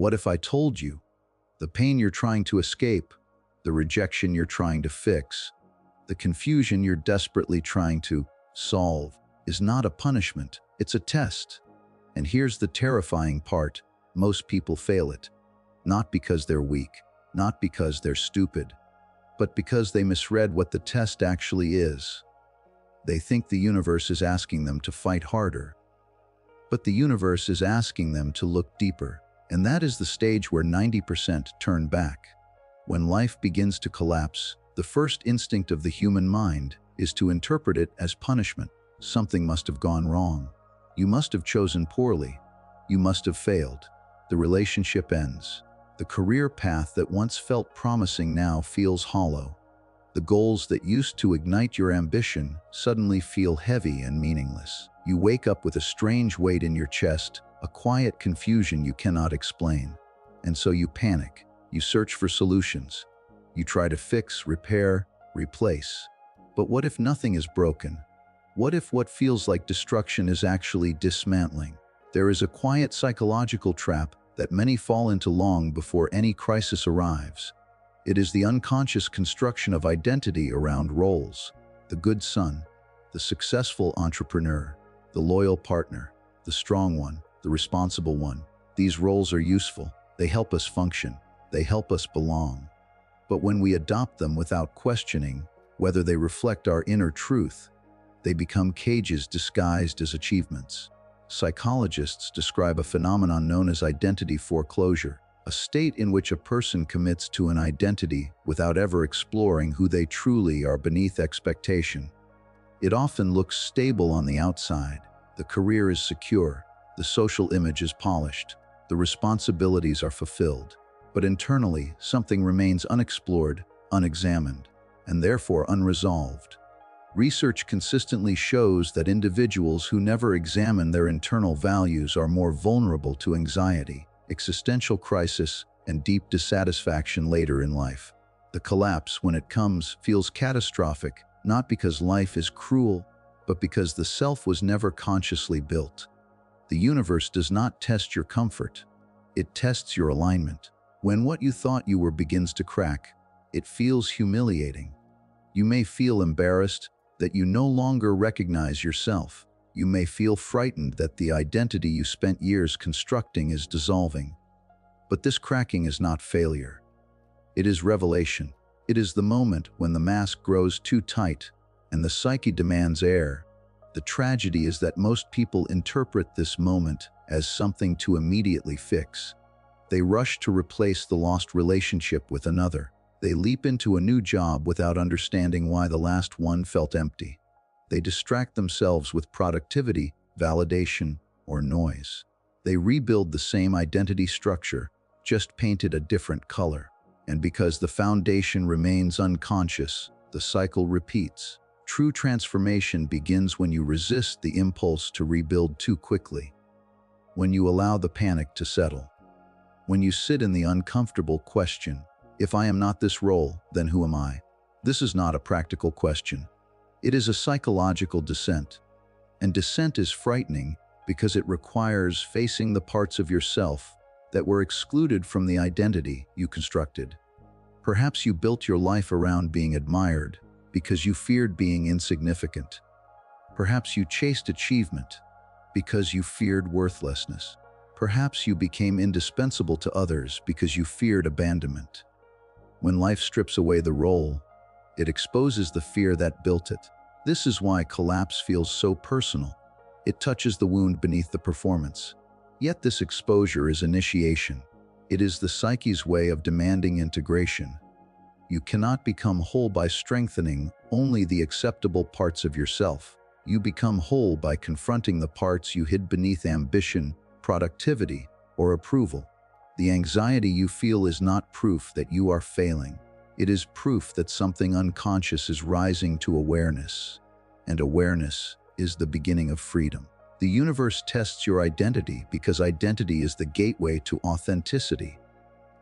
What if I told you the pain you're trying to escape, the rejection you're trying to fix, the confusion you're desperately trying to solve is not a punishment, it's a test. And here's the terrifying part: most people fail it. Not because they're weak, not because they're stupid, but because they misread what the test actually is. They think the universe is asking them to fight harder. But the universe is asking them to look deeper. And that is the stage where 90% turn back. When life begins to collapse, the first instinct of the human mind is to interpret it as punishment. Something must have gone wrong. You must have chosen poorly. You must have failed. The relationship ends. The career path that once felt promising now feels hollow. The goals that used to ignite your ambition suddenly feel heavy and meaningless. You wake up with a strange weight in your chest, a quiet confusion you cannot explain. And so you panic. You search for solutions. You try to fix, repair, replace. But what if nothing is broken? What if what feels like destruction is actually dismantling? There is a quiet psychological trap that many fall into long before any crisis arrives. It is the unconscious construction of identity around roles: the good son, the successful entrepreneur, the loyal partner, the strong one, the responsible one. These roles are useful. They help us function. They help us belong. But when we adopt them without questioning whether they reflect our inner truth, they become cages disguised as achievements. Psychologists describe a phenomenon known as identity foreclosure, a state in which a person commits to an identity without ever exploring who they truly are beneath expectation. It often looks stable on the outside. The career is secure, the social image is polished, the responsibilities are fulfilled. But internally, something remains unexplored, unexamined, and therefore unresolved. Research consistently shows that individuals who never examine their internal values are more vulnerable to anxiety, existential crisis, and deep dissatisfaction later in life. The collapse, when it comes, feels catastrophic, not because life is cruel, but because the self was never consciously built. The universe does not test your comfort. It tests your alignment. When what you thought you were begins to crack, it feels humiliating. You may feel embarrassed that you no longer recognize yourself. You may feel frightened that the identity you spent years constructing is dissolving. But this cracking is not failure. It is revelation. It is the moment when the mask grows too tight and the psyche demands air. The tragedy is that most people interpret this moment as something to immediately fix. They rush to replace the lost relationship with another. They leap into a new job without understanding why the last one felt empty. They distract themselves with productivity, validation, or noise. They rebuild the same identity structure, just painted a different color. And because the foundation remains unconscious, the cycle repeats. True transformation begins when you resist the impulse to rebuild too quickly. When you allow the panic to settle. When you sit in the uncomfortable question, if I am not this role, then who am I? This is not a practical question. It is a psychological descent. And descent is frightening because it requires facing the parts of yourself that were excluded from the identity you constructed. Perhaps you built your life around being admired because you feared being insignificant. Perhaps you chased achievement because you feared worthlessness. Perhaps you became indispensable to others because you feared abandonment. When life strips away the role, it exposes the fear that built it. This is why collapse feels so personal. It touches the wound beneath the performance. Yet this exposure is initiation. It is the psyche's way of demanding integration. You cannot become whole by strengthening only the acceptable parts of yourself. You become whole by confronting the parts you hid beneath ambition, productivity, or approval. The anxiety you feel is not proof that you are failing. It is proof that something unconscious is rising to awareness. And awareness is the beginning of freedom. The universe tests your identity because identity is the gateway to authenticity.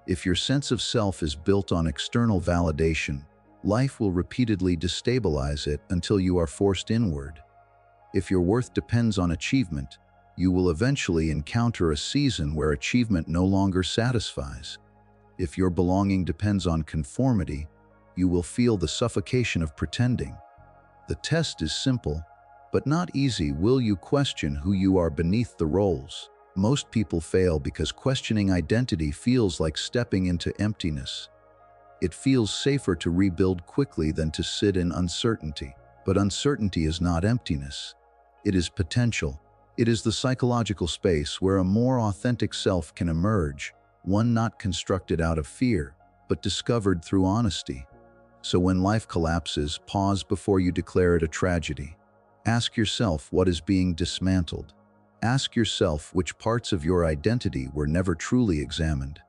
If your sense of self is built on external validation, life will repeatedly destabilize it until you are forced inward. If your worth depends on achievement, You will eventually encounter a season where achievement no longer satisfies. If your belonging depends on conformity, you will feel the suffocation of pretending. The test is simple, but not easy. Will you question who you are beneath the roles? Most people fail because questioning identity feels like stepping into emptiness. It feels safer to rebuild quickly than to sit in uncertainty. But uncertainty is not emptiness. It is potential. It is the psychological space where a more authentic self can emerge, one not constructed out of fear, but discovered through honesty. So when life collapses, pause before you declare it a tragedy. Ask yourself what is being dismantled. Ask yourself which parts of your identity were never truly examined.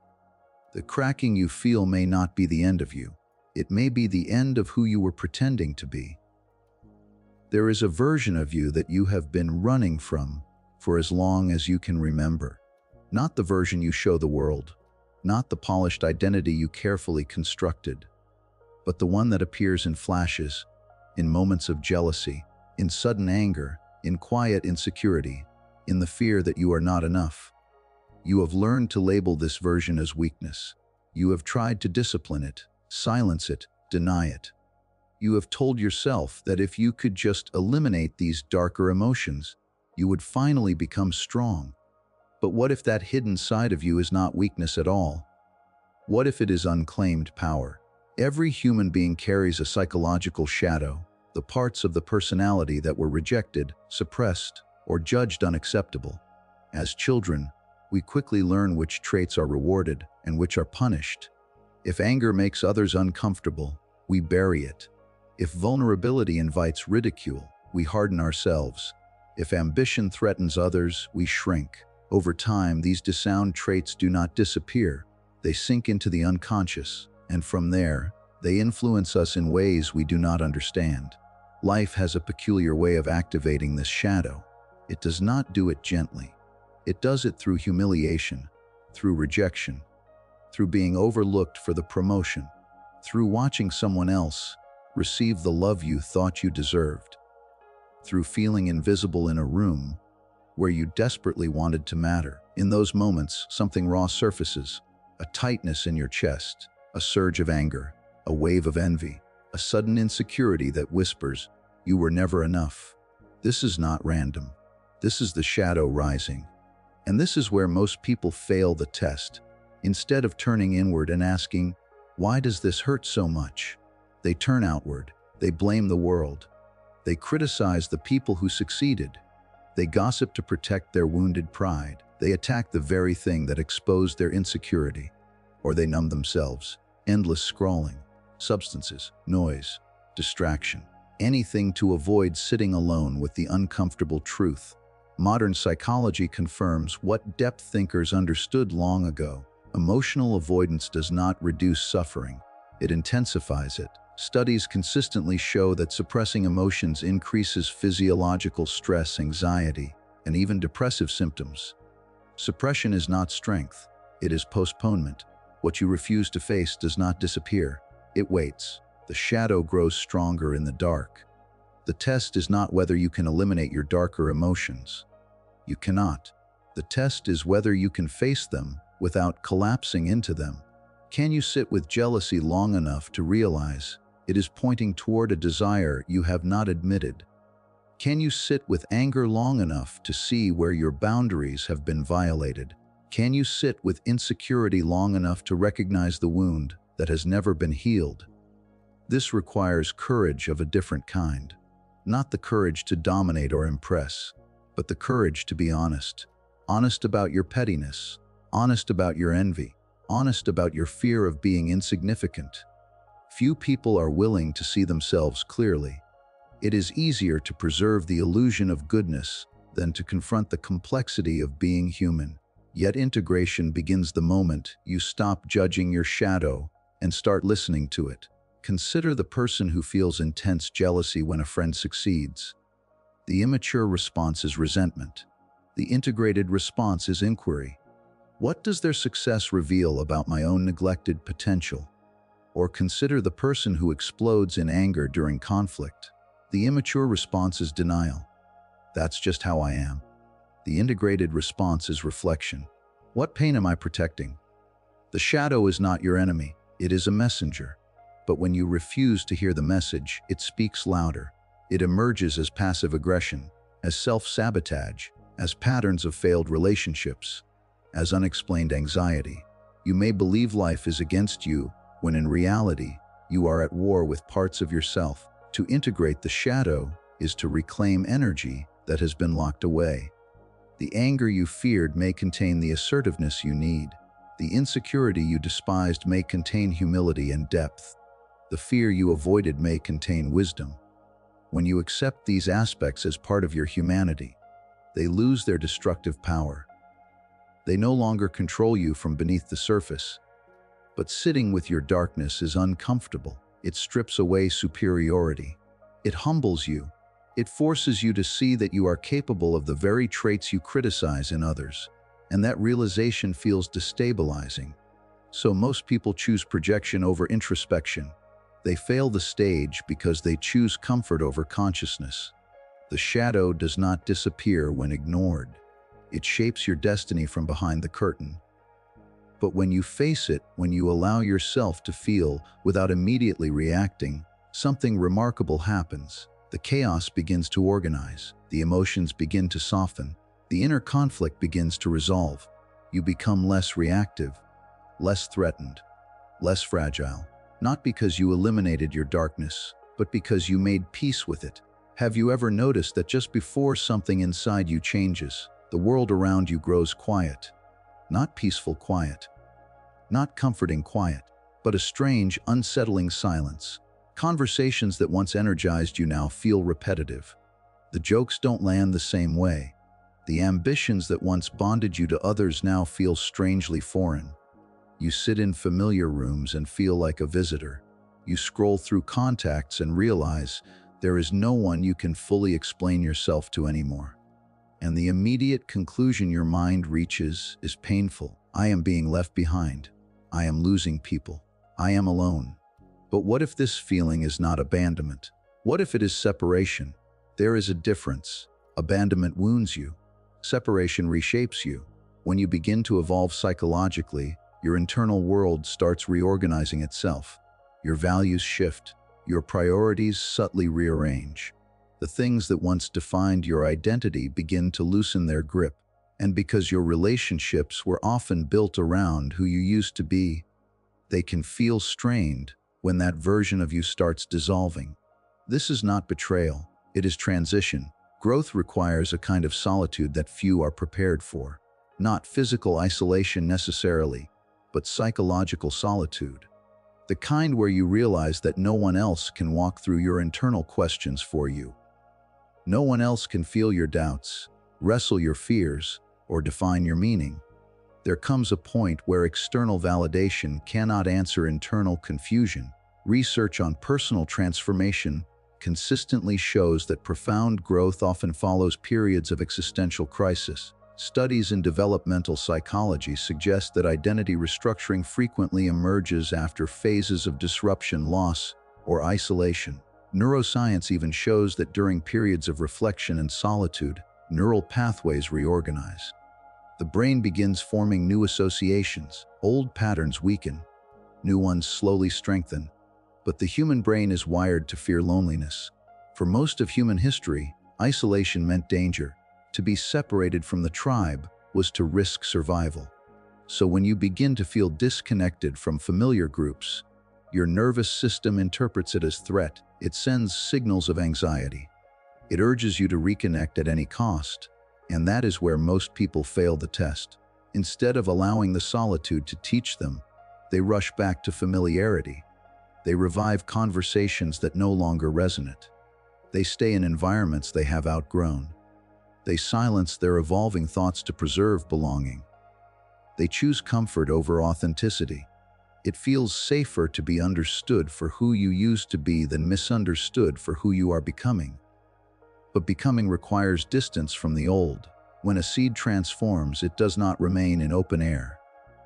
The cracking you feel may not be the end of you. It may be the end of who you were pretending to be. There is a version of you that you have been running from for as long as you can remember. Not the version you show the world, not the polished identity you carefully constructed, but the one that appears in flashes, in moments of jealousy, in sudden anger, in quiet insecurity, in the fear that you are not enough. You have learned to label this version as weakness. You have tried to discipline it, silence it, deny it. You have told yourself that if you could just eliminate these darker emotions, you would finally become strong. But what if that hidden side of you is not weakness at all? What if it is unclaimed power? Every human being carries a psychological shadow, the parts of the personality that were rejected, suppressed, or judged unacceptable. As children, we quickly learn which traits are rewarded and which are punished. If anger makes others uncomfortable, we bury it. If vulnerability invites ridicule, we harden ourselves. If ambition threatens others, we shrink. Over time, these disowned traits do not disappear. They sink into the unconscious, and from there, they influence us in ways we do not understand. Life has a peculiar way of activating this shadow. It does not do it gently. It does it through humiliation, through rejection, through being overlooked for the promotion, through watching someone else receive the love you thought you deserved, through feeling invisible in a room where you desperately wanted to matter. In those moments, something raw surfaces, a tightness in your chest, a surge of anger, a wave of envy, a sudden insecurity that whispers, "You were never enough." This is not random. This is the shadow rising. And this is where most people fail the test. Instead of turning inward and asking, "Why does this hurt so much?" they turn outward. They blame the world. They criticize the people who succeeded. They gossip to protect their wounded pride. They attack the very thing that exposed their insecurity. Or they numb themselves. Endless scrolling, substances, noise, distraction, anything to avoid sitting alone with the uncomfortable truth. Modern psychology confirms what depth thinkers understood long ago. Emotional avoidance does not reduce suffering. It intensifies it. Studies consistently show that suppressing emotions increases physiological stress, anxiety, and even depressive symptoms. Suppression is not strength. It is postponement. What you refuse to face does not disappear. It waits. The shadow grows stronger in the dark. The test is not whether you can eliminate your darker emotions. You cannot. The test is whether you can face them without collapsing into them. Can you sit with jealousy long enough to realize it is pointing toward a desire you have not admitted? Can you sit with anger long enough to see where your boundaries have been violated? Can you sit with insecurity long enough to recognize the wound that has never been healed? This requires courage of a different kind. Not the courage to dominate or impress, but the courage to be honest. Honest about your pettiness, honest about your envy, honest about your fear of being insignificant. Few people are willing to see themselves clearly. It is easier to preserve the illusion of goodness than to confront the complexity of being human. Yet integration begins the moment you stop judging your shadow and start listening to it. Consider the person who feels intense jealousy when a friend succeeds. The immature response is resentment. The integrated response is inquiry. What does their success reveal about my own neglected potential? Or consider the person who explodes in anger during conflict. The immature response is denial. That's just how I am. The integrated response is reflection. What pain am I protecting? The shadow is not your enemy, it is a messenger. But when you refuse to hear the message, it speaks louder. It emerges as passive aggression, as self-sabotage, as patterns of failed relationships, as unexplained anxiety. You may believe life is against you, when in reality, you are at war with parts of yourself. To integrate the shadow is to reclaim energy that has been locked away. The anger you feared may contain the assertiveness you need. The insecurity you despised may contain humility and depth. The fear you avoided may contain wisdom. When you accept these aspects as part of your humanity, they lose their destructive power. They no longer control you from beneath the surface. But sitting with your darkness is uncomfortable. It strips away superiority. It humbles you. It forces you to see that you are capable of the very traits you criticize in others. And that realization feels destabilizing. So most people choose projection over introspection. They fail the stage because they choose comfort over consciousness. The shadow does not disappear when ignored. It shapes your destiny from behind the curtain. But when you face it, when you allow yourself to feel without immediately reacting, something remarkable happens. The chaos begins to organize. The emotions begin to soften. The inner conflict begins to resolve. You become less reactive, less threatened, less fragile. Not because you eliminated your darkness, but because you made peace with it. Have you ever noticed that just before something inside you changes, the world around you grows quiet? Not peaceful quiet, not comforting quiet, but a strange, unsettling silence. Conversations that once energized you now feel repetitive. The jokes don't land the same way. The ambitions that once bonded you to others now feel strangely foreign. You sit in familiar rooms and feel like a visitor. You scroll through contacts and realize there is no one you can fully explain yourself to anymore. And the immediate conclusion your mind reaches is painful. I am being left behind. I am losing people. I am alone. But what if this feeling is not abandonment? What if it is separation? There is a difference. Abandonment wounds you. Separation reshapes you. When you begin to evolve psychologically, your internal world starts reorganizing itself. Your values shift. Your priorities subtly rearrange. The things that once defined your identity begin to loosen their grip. And because your relationships were often built around who you used to be, they can feel strained when that version of you starts dissolving. This is not betrayal. It is transition. Growth requires a kind of solitude that few are prepared for. Not physical isolation necessarily, but psychological solitude. The kind where you realize that no one else can walk through your internal questions for you. No one else can feel your doubts, wrestle your fears, or define your meaning. There comes a point where external validation cannot answer internal confusion. Research on personal transformation consistently shows that profound growth often follows periods of existential crisis. Studies in developmental psychology suggest that identity restructuring frequently emerges after phases of disruption, loss, or isolation. Neuroscience even shows that during periods of reflection and solitude, neural pathways reorganize. The brain begins forming new associations. Old patterns weaken. New ones slowly strengthen. But the human brain is wired to fear loneliness. For most of human history, isolation meant danger. To be separated from the tribe was to risk survival. So when you begin to feel disconnected from familiar groups, your nervous system interprets it as threat. It sends signals of anxiety. It urges you to reconnect at any cost. And that is where most people fail the test. Instead of allowing the solitude to teach them, they rush back to familiarity. They revive conversations that no longer resonate. They stay in environments they have outgrown. They silence their evolving thoughts to preserve belonging. They choose comfort over authenticity. It feels safer to be understood for who you used to be than misunderstood for who you are becoming. But becoming requires distance from the old. When a seed transforms, it does not remain in open air.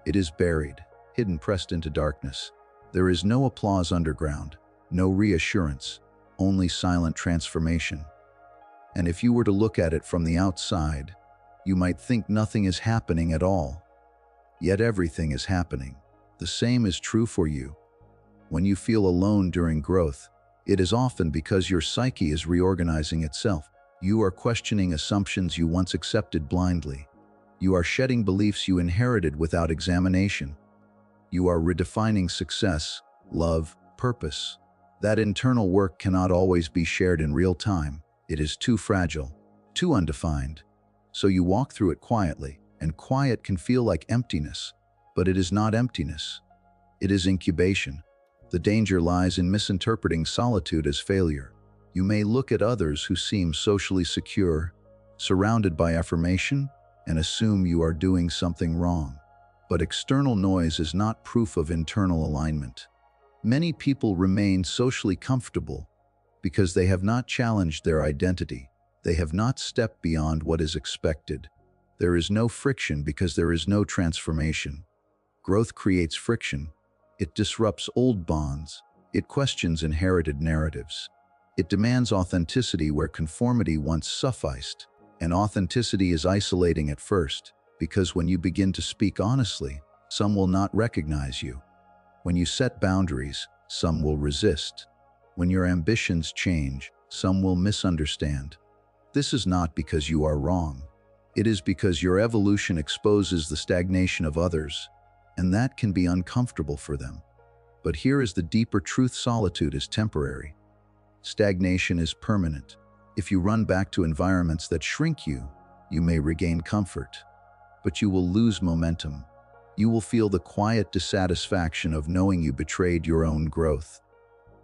It is buried, hidden, pressed into darkness. There is no applause underground, no reassurance, only silent transformation. And if you were to look at it from the outside, You might think nothing is happening at all, yet everything is happening. The same is true for you. When you feel alone during growth, it is often because your psyche is reorganizing itself. You are questioning assumptions you once accepted blindly. You are shedding beliefs you inherited without examination. You are redefining success, love, purpose. That internal work cannot always be shared in real time. It is too fragile, too undefined. So you walk through it quietly, and quiet can feel like emptiness, but it is not emptiness. It is incubation. The danger lies in misinterpreting solitude as failure. You may look at others who seem socially secure, surrounded by affirmation, and assume you are doing something wrong. But external noise is not proof of internal alignment. Many people remain socially comfortable because they have not challenged their identity. They have not stepped beyond what is expected. There is no friction because there is no transformation. Growth creates friction. It disrupts old bonds. It questions inherited narratives. It demands authenticity where conformity once sufficed. And authenticity is isolating at first, because when you begin to speak honestly, some will not recognize you. When you set boundaries, some will resist. When your ambitions change, some will misunderstand. This is not because you are wrong. It is because your evolution exposes the stagnation of others, and that can be uncomfortable for them. But here is the deeper truth: solitude is temporary. Stagnation is permanent. If you run back to environments that shrink you, you may regain comfort, but you will lose momentum. You will feel the quiet dissatisfaction of knowing you betrayed your own growth.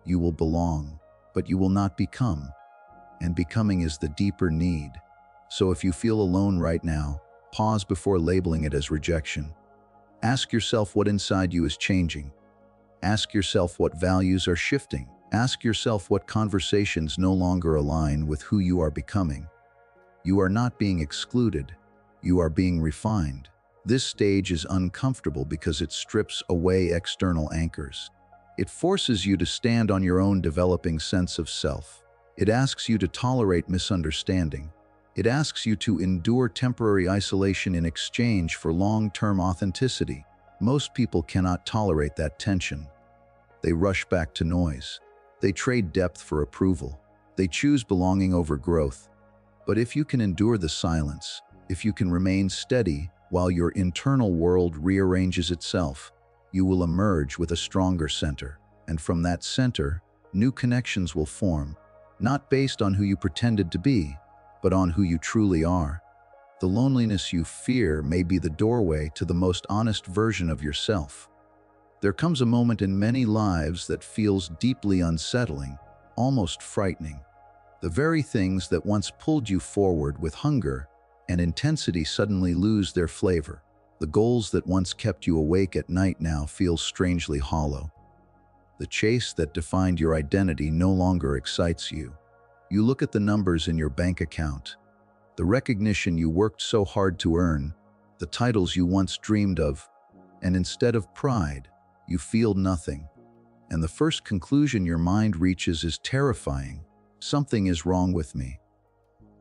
You will belong, but you will not become. And becoming is the deeper need. So if you feel alone right now, pause before labeling it as rejection. Ask yourself what inside you is changing. Ask yourself what values are shifting. Ask yourself what conversations no longer align with who you are becoming. You are not being excluded. You are being refined. This stage is uncomfortable because it strips away external anchors. It forces you to stand on your own developing sense of self. It asks you to tolerate misunderstanding. It asks you to endure temporary isolation in exchange for long-term authenticity. Most people cannot tolerate that tension. They rush back to noise. They trade depth for approval. They choose belonging over growth. But if you can endure the silence, if you can remain steady while your internal world rearranges itself, you will emerge with a stronger center. And from that center, new connections will form, not based on who you pretended to be, but on who you truly are. The loneliness you fear may be the doorway to the most honest version of yourself. There comes a moment in many lives that feels deeply unsettling, almost frightening. The very things that once pulled you forward with hunger and intensity suddenly lose their flavor. The goals that once kept you awake at night now feel strangely hollow. The chase that defined your identity no longer excites you. You look at the numbers in your bank account, the recognition you worked so hard to earn, the titles you once dreamed of, and instead of pride, you feel nothing. And the first conclusion your mind reaches is terrifying. Something is wrong with me.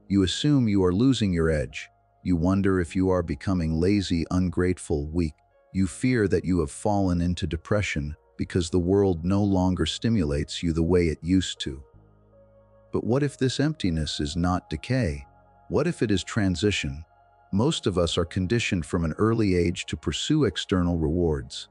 You assume you are losing your edge. You wonder if you are becoming lazy, ungrateful, weak. You fear that you have fallen into depression because the world no longer stimulates you the way it used to. But what if this emptiness is not decay? What if it is transition? Most of us are conditioned from an early age to pursue external rewards.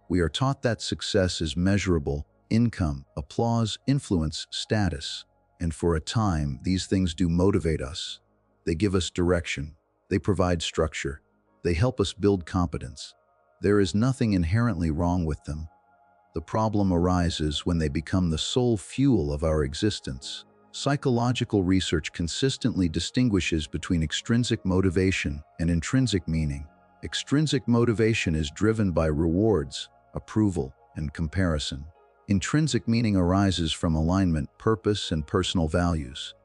We are taught that success is measurable: income, applause, influence, status. And for a time, these things do motivate us. They give us direction. They provide structure. They help us build competence. There is nothing inherently wrong with them. The problem arises when they become the sole fuel of our existence. Psychological research consistently distinguishes between extrinsic motivation and intrinsic meaning. Extrinsic motivation is driven by rewards, approval, and comparison. Intrinsic meaning arises from alignment, purpose, and personal values.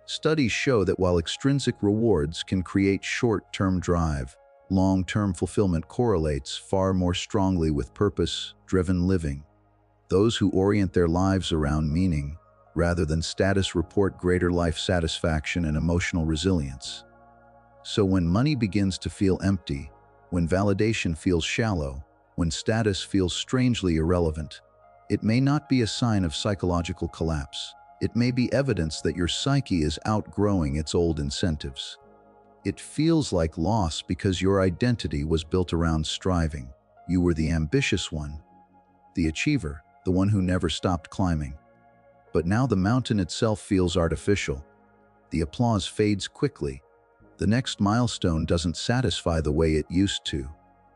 Studies show that while extrinsic rewards can create short-term drive, long-term fulfillment correlates far more strongly with purpose-driven living. Those who orient their lives around meaning, rather than status, report greater life satisfaction and emotional resilience. So when money begins to feel empty, when validation feels shallow, when status feels strangely irrelevant, it may not be a sign of psychological collapse. It may be evidence that your psyche is outgrowing its old incentives. It feels like loss because your identity was built around striving. You were the ambitious one, the achiever, the one who never stopped climbing. But now the mountain itself feels artificial. The applause fades quickly. The next milestone doesn't satisfy the way it used to.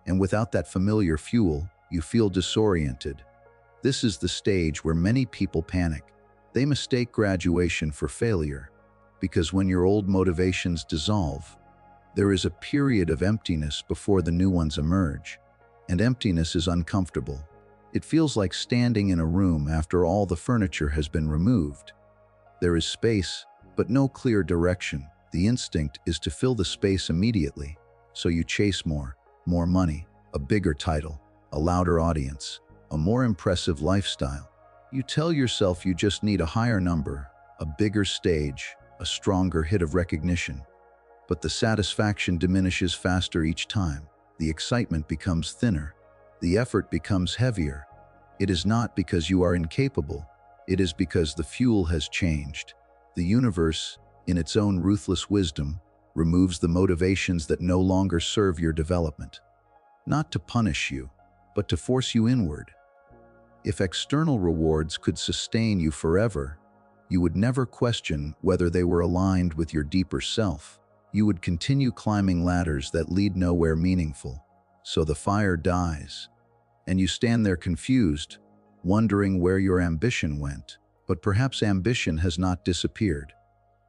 And without that familiar fuel, you feel disoriented. This is the stage where many people panic. They mistake graduation for failure, because when your old motivations dissolve, there is a period of emptiness before the new ones emerge. And emptiness is uncomfortable. It feels like standing in a room after all the furniture has been removed. There is space, but no clear direction. The instinct is to fill the space immediately, so you chase more money, a bigger title, a louder audience, a more impressive lifestyle. You tell yourself you just need a higher number, a bigger stage, a stronger hit of recognition. But the satisfaction diminishes faster each time. The excitement becomes thinner. The effort becomes heavier. It is not because you are incapable. It is because the fuel has changed. The universe, in its own ruthless wisdom, removes the motivations that no longer serve your development. Not to punish you, but to force you inward. If external rewards could sustain you forever, you would never question whether they were aligned with your deeper self. You would continue climbing ladders that lead nowhere meaningful. So the fire dies, and you stand there confused, wondering where your ambition went. But perhaps ambition has not disappeared.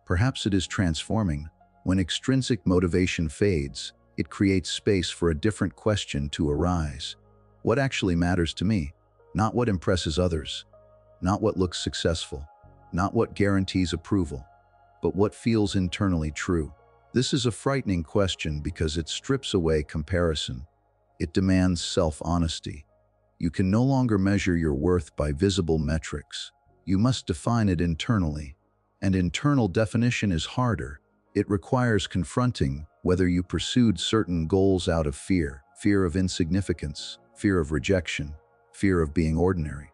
Perhaps it is transforming. When extrinsic motivation fades, it creates space for a different question to arise. What actually matters to me? Not what impresses others, not what looks successful, not what guarantees approval, but what feels internally true. This is a frightening question because it strips away comparison. It demands self-honesty. You can no longer measure your worth by visible metrics. You must define it internally. And internal definition is harder. It requires confronting whether you pursued certain goals out of fear of insignificance, fear of rejection, fear of being ordinary.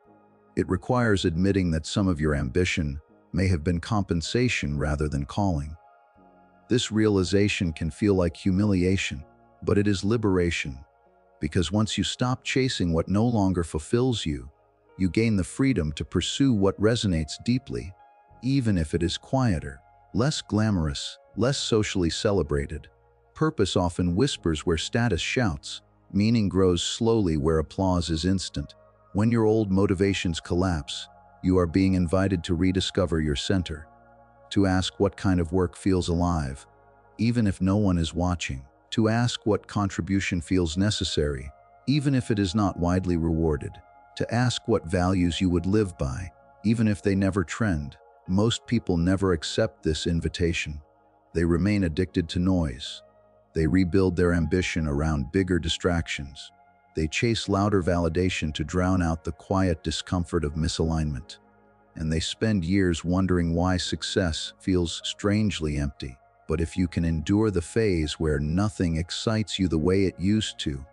It requires admitting that some of your ambition may have been compensation rather than calling. This realization can feel like humiliation, but it is liberation. Because once you stop chasing what no longer fulfills you, you gain the freedom to pursue what resonates deeply, even if it is quieter, less glamorous, less socially celebrated. Purpose often whispers where status shouts. Meaning grows slowly where applause is instant. When your old motivations collapse, you are being invited to rediscover your center, to ask what kind of work feels alive, even if no one is watching, to ask what contribution feels necessary, even if it is not widely rewarded, to ask what values you would live by, even if they never trend. Most people never accept this invitation. They remain addicted to noise. They rebuild their ambition around bigger distractions. They chase louder validation to drown out the quiet discomfort of misalignment. And they spend years wondering why success feels strangely empty. But if you can endure the phase where nothing excites you the way it used to,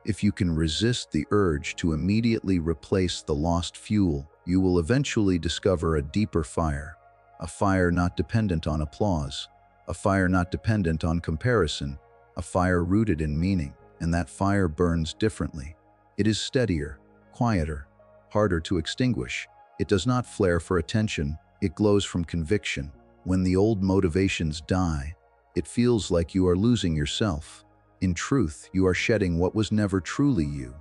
if you can resist the urge to immediately replace the lost fuel, you will eventually discover a deeper fire. A fire not dependent on applause. A fire not dependent on comparison. A fire rooted in meaning, and that fire burns differently. It is steadier, quieter, harder to extinguish. It does not flare for attention, it glows from conviction. When the old motivations die, it feels like you are losing yourself. In truth, you are shedding what was never truly you,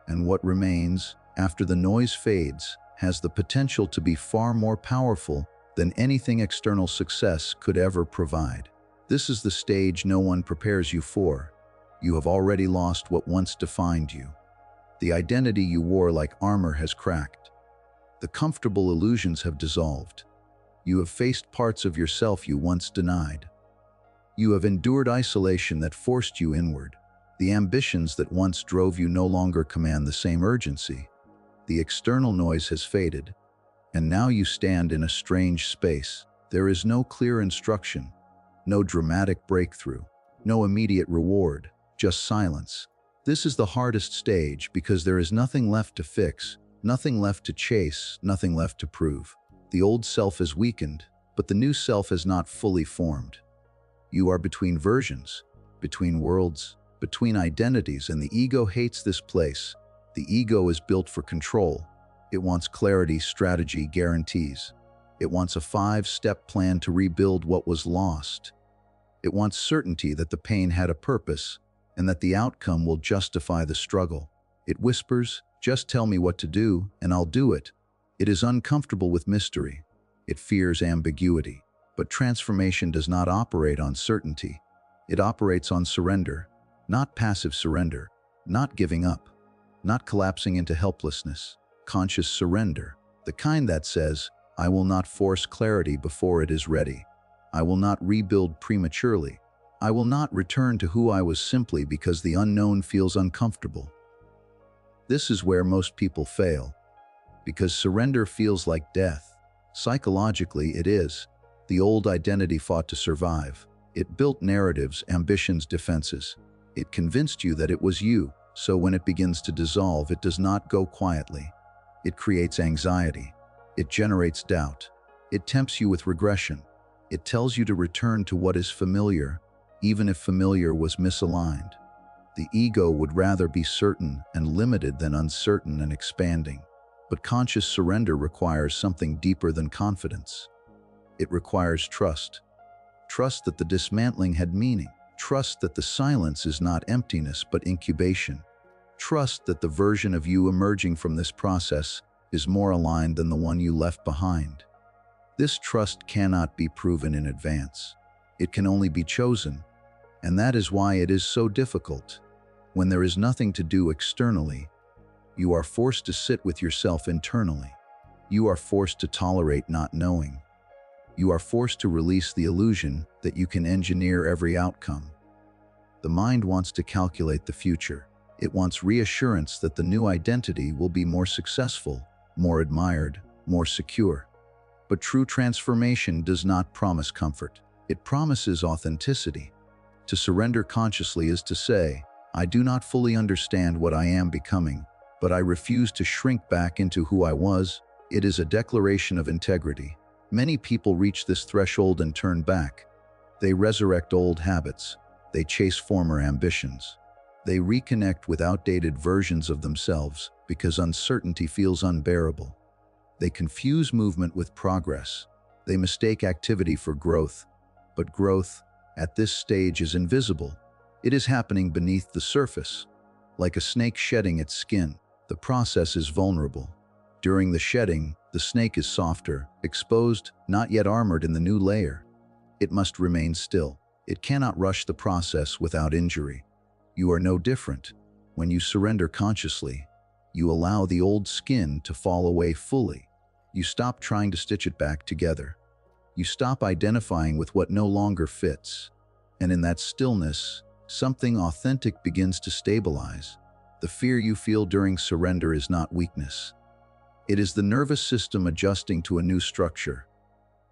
and what remains, after the noise fades, has the potential to be far more powerful than anything external success could ever provide. This is the stage no one prepares you for. You have already lost what once defined you. The identity you wore like armor has cracked. The comfortable illusions have dissolved. You have faced parts of yourself you once denied. You have endured isolation that forced you inward. The ambitions that once drove you no longer command the same urgency. The external noise has faded, and now you stand in a strange space. There is no clear instruction. No dramatic breakthrough, No immediate reward, just silence. This is the hardest stage because there is nothing left to fix, nothing left to chase, nothing left to prove. The old self is weakened, but the new self has not fully formed. You are between versions, between worlds, between identities, and the ego hates this place. The ego is built for control. It wants clarity, strategy, guarantees. It wants a 5-step plan to rebuild what was lost. It wants certainty that the pain had a purpose and that the outcome will justify the struggle. It whispers, "Just tell me what to do, and I'll do it." It is uncomfortable with mystery. It fears ambiguity. But transformation does not operate on certainty. It operates on surrender, not passive surrender, not giving up, not collapsing into helplessness. Conscious surrender, the kind that says, "I will not force clarity before it is ready. I will not rebuild prematurely. I will not return to who I was simply because the unknown feels uncomfortable." This is where most people fail, because surrender feels like death. Psychologically, it is. The old identity fought to survive. It built narratives, ambitions, defenses. It convinced you that it was you, so when it begins to dissolve, it does not go quietly. It creates anxiety. It generates doubt. It tempts you with regression. It tells you to return to what is familiar, even if familiar was misaligned. The ego would rather be certain and limited than uncertain and expanding. But conscious surrender requires something deeper than confidence. It requires trust. Trust that the dismantling had meaning. Trust that the silence is not emptiness but incubation. Trust that the version of you emerging from this process is more aligned than the one you left behind. This trust cannot be proven in advance. It can only be chosen, and that is why it is so difficult. When there is nothing to do externally, you are forced to sit with yourself internally. You are forced to tolerate not knowing. You are forced to release the illusion that you can engineer every outcome. The mind wants to calculate the future. It wants reassurance that the new identity will be more successful, more admired, more secure. But true transformation does not promise comfort. It promises authenticity. To surrender consciously is to say, "I do not fully understand what I am becoming, but I refuse to shrink back into who I was." It is a declaration of integrity. Many people reach this threshold and turn back. They resurrect old habits. They chase former ambitions. They reconnect with outdated versions of themselves because uncertainty feels unbearable. They confuse movement with progress. They mistake activity for growth. But growth, at this stage, is invisible. It is happening beneath the surface. Like a snake shedding its skin, the process is vulnerable. During the shedding, the snake is softer, exposed, not yet armored in the new layer. It must remain still. It cannot rush the process without injury. You are no different. When you surrender consciously, you allow the old skin to fall away fully. You stop trying to stitch it back together. You stop identifying with what no longer fits. And in that stillness, something authentic begins to stabilize. The fear you feel during surrender is not weakness. It is the nervous system adjusting to a new structure.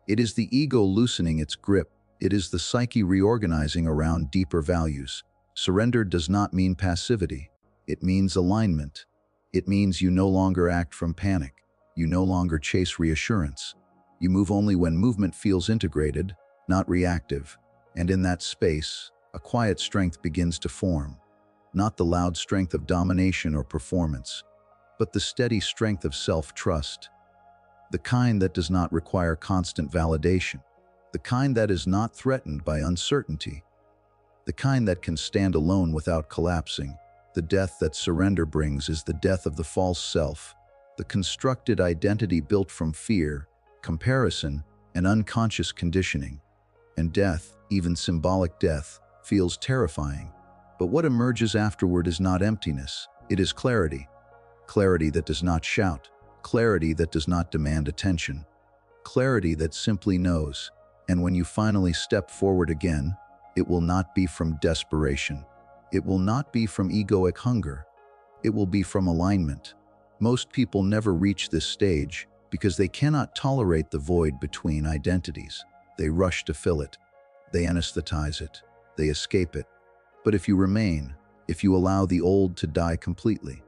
It is the ego loosening its grip. It is the psyche reorganizing around deeper values. Surrender does not mean passivity. It means alignment. It means you no longer act from panic. You no longer chase reassurance. You move only when movement feels integrated, not reactive. And in that space, a quiet strength begins to form. Not the loud strength of domination or performance, but the steady strength of self-trust. The kind that does not require constant validation. The kind that is not threatened by uncertainty. The kind that can stand alone without collapsing. The death that surrender brings is the death of the false self, the constructed identity built from fear, comparison, and unconscious conditioning. And death, even symbolic death, feels terrifying. But what emerges afterward is not emptiness, it is clarity. Clarity that does not shout, clarity that does not demand attention, clarity that simply knows. And when you finally step forward again, it will not be from desperation. It will not be from egoic hunger. It will be from alignment. Most people never reach this stage because they cannot tolerate the void between identities. They rush to fill it. They anesthetize it. they escape it. But if you remain, if you allow the old to die completely,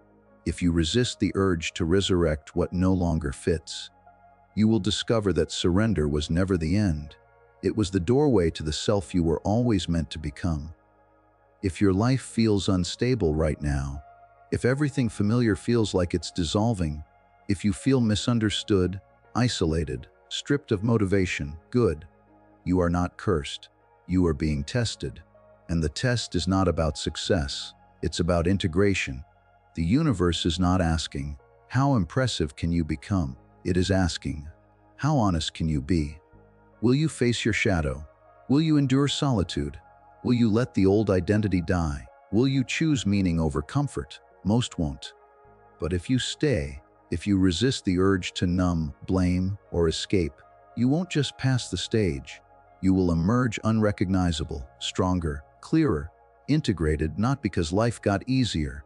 if you resist the urge to resurrect what no longer fits, you will discover that surrender was never the end. It was the doorway to the self you were always meant to become. If your life feels unstable right now, if everything familiar feels like it's dissolving, if you feel misunderstood, isolated, stripped of motivation, good. You are not cursed. You are being tested. And the test is not about success. It's about integration. The universe is not asking, how impressive can you become? It is asking, how honest can you be? Will you face your shadow? Will you endure solitude? Will you let the old identity die? Will you choose meaning over comfort? Most won't. But if you stay, if you resist the urge to numb, blame, or escape, you won't just pass the stage. You will emerge unrecognizable, stronger, clearer, integrated, not because life got easier,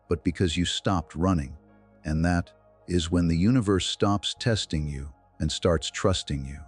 but because you stopped running. And that is when the universe stops testing you and starts trusting you.